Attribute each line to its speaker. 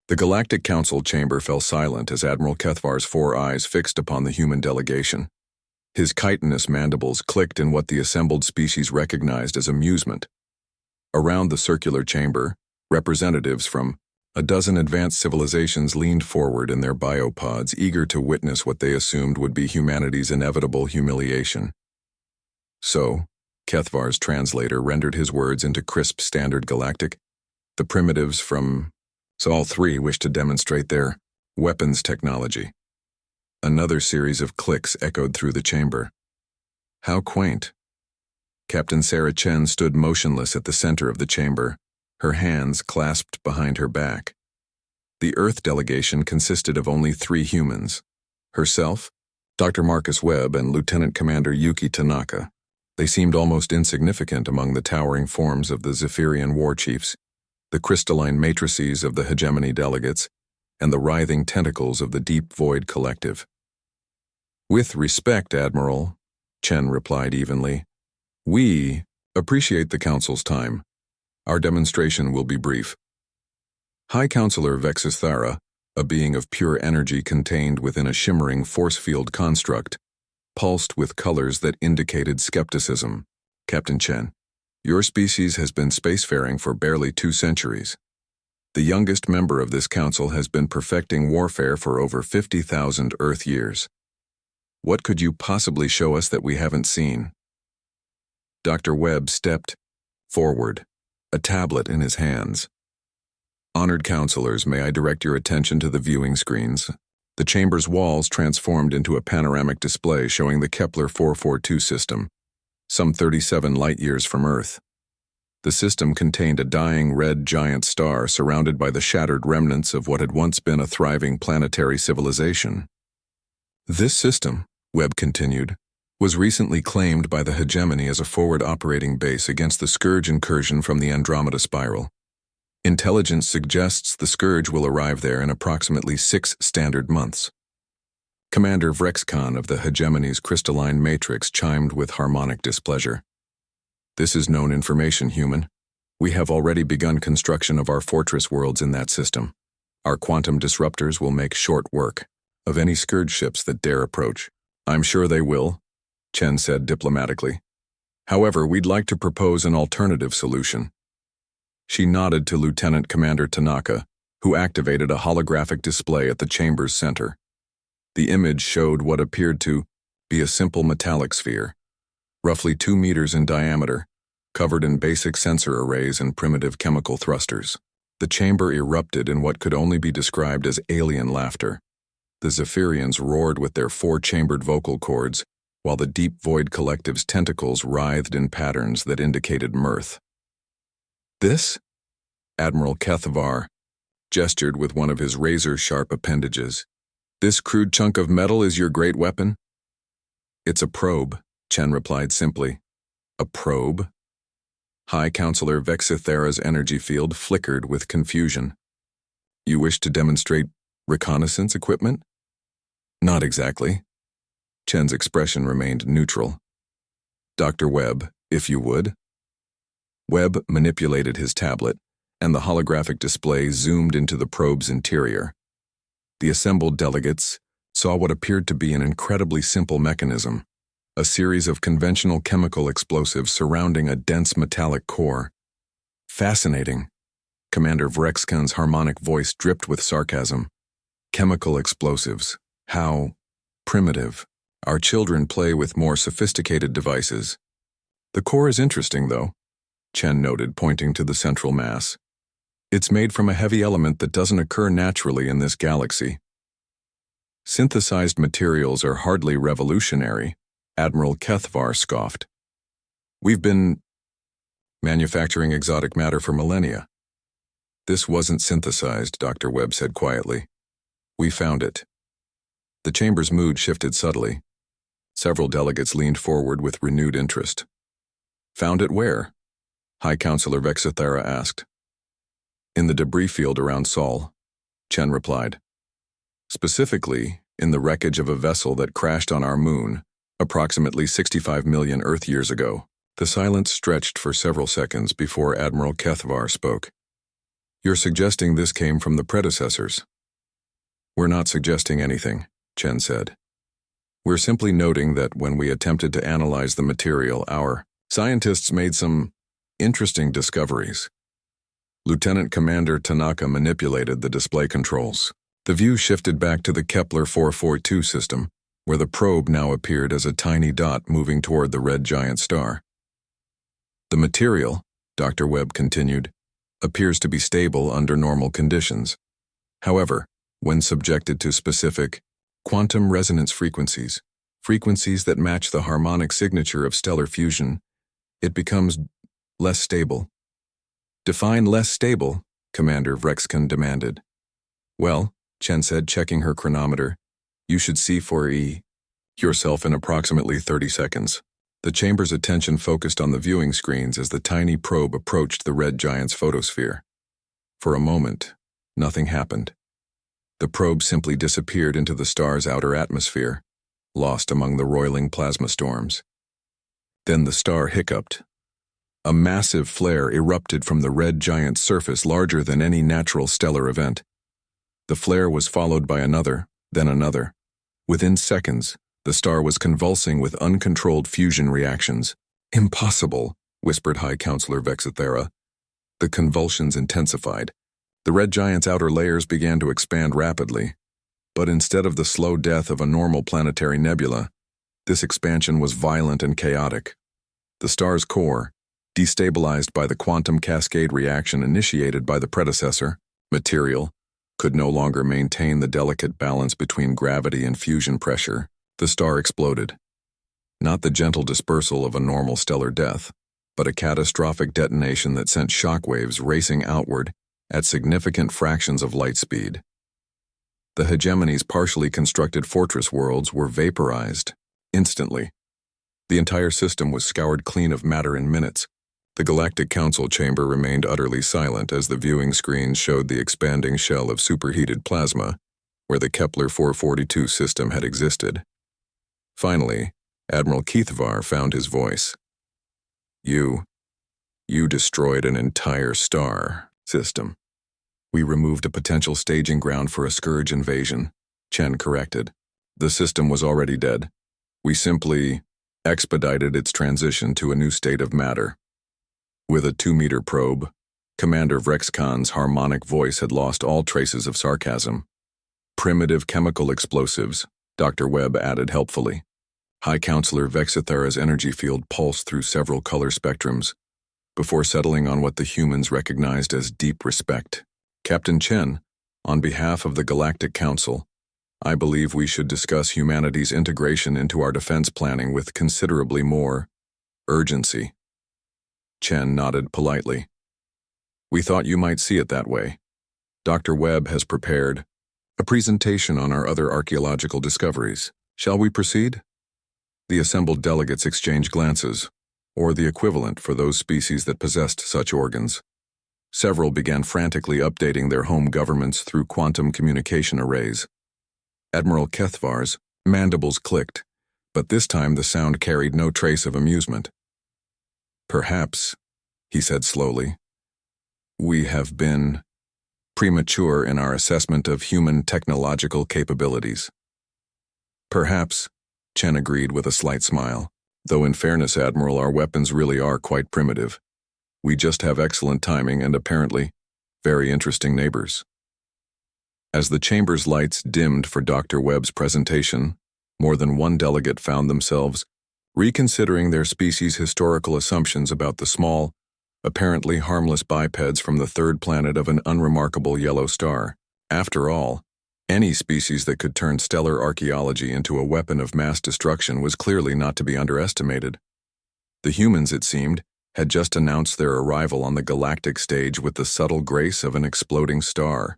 Speaker 1: The Galactic Council chamber fell silent as Admiral Kethvar's 4 eyes fixed upon the human delegation. His chitinous mandibles clicked in what the assembled species recognized as amusement. Around the circular chamber, representatives from a dozen advanced civilizations leaned forward in their biopods, eager to witness what they assumed would be humanity's inevitable humiliation. So, Kethvar's translator rendered his words into crisp Standard Galactic. The primitives from all 3 wished to demonstrate their weapons technology. Another series of clicks echoed through the chamber. How quaint. Captain Sarah Chen stood motionless at the center of the chamber, her hands clasped behind her back. The Earth delegation consisted of only 3 humans: herself, Dr. Marcus Webb, and Lieutenant Commander Yuki Tanaka. They seemed almost insignificant among the towering forms of the Zephyrian war chiefs, the crystalline matrices of the hegemony delegates, and the writhing tentacles of the Deep Void Collective. "With respect, Admiral," Chen replied evenly, "we appreciate the Council's time. Our demonstration will be brief." High Counselor Vexithara, a being of pure energy contained within a shimmering force field construct, pulsed with colors that indicated skepticism. "Captain Chen, your species has been spacefaring for barely 2 centuries. The youngest member of this council has been perfecting warfare for over 50,000 Earth years. What could you possibly show us that we haven't seen?" Dr. Webb stepped forward, a tablet in his hands. "Honored counselors, may I direct your attention to the viewing screens?" The chamber's walls transformed into a panoramic display showing the Kepler 442 system, some 37 light-years from Earth. The system contained a dying red giant star surrounded by the shattered remnants of what had once been a thriving planetary civilization. "This system," Webb continued, "was recently claimed by the hegemony as a forward operating base against the Scourge incursion from the Andromeda Spiral. Intelligence suggests the Scourge will arrive there in approximately 6 standard months." Commander Vrexcon of the hegemony's crystalline matrix chimed with harmonic displeasure. "This is known information, human. We have already begun construction of our fortress worlds in that system. Our quantum disruptors will make short work of any Scourge ships that dare approach." "I'm sure they will," Chen said diplomatically. "However, we'd like to propose an alternative solution." She nodded to Lieutenant Commander Tanaka, who activated a holographic display at the chamber's center. The image showed what appeared to be a simple metallic sphere, roughly 2 meters in diameter, covered in basic sensor arrays and primitive chemical thrusters. The chamber erupted in what could only be described as alien laughter. The Zephyrians roared with their 4-chambered vocal cords, while the Deep Void Collective's tentacles writhed in patterns that indicated mirth. "This?" Admiral Kethvar gestured with one of his razor-sharp appendages. "This crude chunk of metal is your great weapon?" "It's a probe," Chen replied simply. "A probe?" High Counselor Vexithara's energy field flickered with confusion. "You wish to demonstrate reconnaissance equipment?" "Not exactly." Chen's expression remained neutral. "Dr. Webb, if you would." Webb manipulated his tablet, and the holographic display zoomed into the probe's interior. The assembled delegates saw what appeared to be an incredibly simple mechanism, a series of conventional chemical explosives surrounding a dense metallic core. "Fascinating." Commander Vrexcon's harmonic voice dripped with sarcasm. "Chemical explosives. How primitive. Our children play with more sophisticated devices." "The core is interesting, though," Chen noted, pointing to the central mass. "It's made from a heavy element that doesn't occur naturally in this galaxy." "Synthesized materials are hardly revolutionary," Admiral Kethvar scoffed. "We've been manufacturing exotic matter for millennia." "This wasn't synthesized," Dr. Webb said quietly. "We found it." The chamber's mood shifted subtly. Several delegates leaned forward with renewed interest. "Found it where?" High Counselor Vexithara asked. "In the debris field around Sol," Chen replied. "Specifically, in the wreckage of a vessel that crashed on our moon, approximately 65 million Earth years ago." The silence stretched for several seconds before Admiral Kethvar spoke. You're suggesting this came from the predecessors. We're not suggesting anything, Chen said. We're simply noting that when we attempted to analyze the material, our scientists made some interesting discoveries. Lieutenant Commander Tanaka manipulated the display controls. The view shifted back to the Kepler 442 system, where the probe now appeared as a tiny dot moving toward the red giant star. The material, Dr. Webb continued, appears to be stable under normal conditions. However, when subjected to specific quantum resonance frequencies, frequencies that match the harmonic signature of stellar fusion, it becomes less stable. Define less stable, Commander Vrexkan demanded. Well, Chen said, checking her chronometer, you should see for yourself in approximately 30 seconds. The chamber's attention focused on the viewing screens as the tiny probe approached the red giant's photosphere. For a moment, nothing happened. The probe simply disappeared into the star's outer atmosphere, lost among the roiling plasma storms. Then the star hiccuped. A massive flare erupted from the red giant's surface, larger than any natural stellar event. The flare was followed by another, then another. Within seconds, the star was convulsing with uncontrolled fusion reactions. Impossible, whispered High Counselor Vexithera. The convulsions intensified. The red giant's outer layers began to expand rapidly. But instead of the slow death of a normal planetary nebula, this expansion was violent and chaotic. The star's core, destabilized by the quantum cascade reaction initiated by the predecessor, material, could no longer maintain the delicate balance between gravity and fusion pressure. The star exploded. Not the gentle dispersal of a normal stellar death, but a catastrophic detonation that sent shockwaves racing outward at significant fractions of light speed. The hegemony's partially constructed fortress worlds were vaporized instantly. The entire system was scoured clean of matter in minutes. The Galactic Council chamber remained utterly silent as the viewing screens showed the expanding shell of superheated plasma, where the Kepler 442 system had existed. Finally, Admiral Keithvar found his voice. You destroyed an entire star system. We removed a potential staging ground for a scourge invasion, Chen corrected. The system was already dead. We simply expedited its transition to a new state of matter. With a 2-meter probe, Commander Vrexkan's harmonic voice had lost all traces of sarcasm. Primitive chemical explosives, Dr. Webb added helpfully. High Counselor Vexithera's energy field pulsed through several color spectrums, before settling on what the humans recognized as deep respect. Captain Chen, on behalf of the Galactic Council, I believe we should discuss humanity's integration into our defense planning with considerably more urgency. Chen nodded politely. We thought you might see it that way. Dr. Webb has prepared a presentation on our other archaeological discoveries. Shall we proceed? The assembled delegates exchanged glances, or the equivalent for those species that possessed such organs. Several began frantically updating their home governments through quantum communication arrays. Admiral Kethvar's mandibles clicked, but this time the sound carried no trace of amusement. Perhaps, he said slowly, we have been premature in our assessment of human technological capabilities. Perhaps, Chen agreed with a slight smile, though in fairness, Admiral, our weapons really are quite primitive. We just have excellent timing and apparently very interesting neighbors. As the chamber's lights dimmed for Dr. Webb's presentation, more than one delegate found themselves reconsidering their species' historical assumptions about the small, apparently harmless bipeds from the third planet of an unremarkable yellow star. After all, any species that could turn stellar archaeology into a weapon of mass destruction was clearly not to be underestimated. The humans, it seemed, had just announced their arrival on the galactic stage with the subtle grace of an exploding star.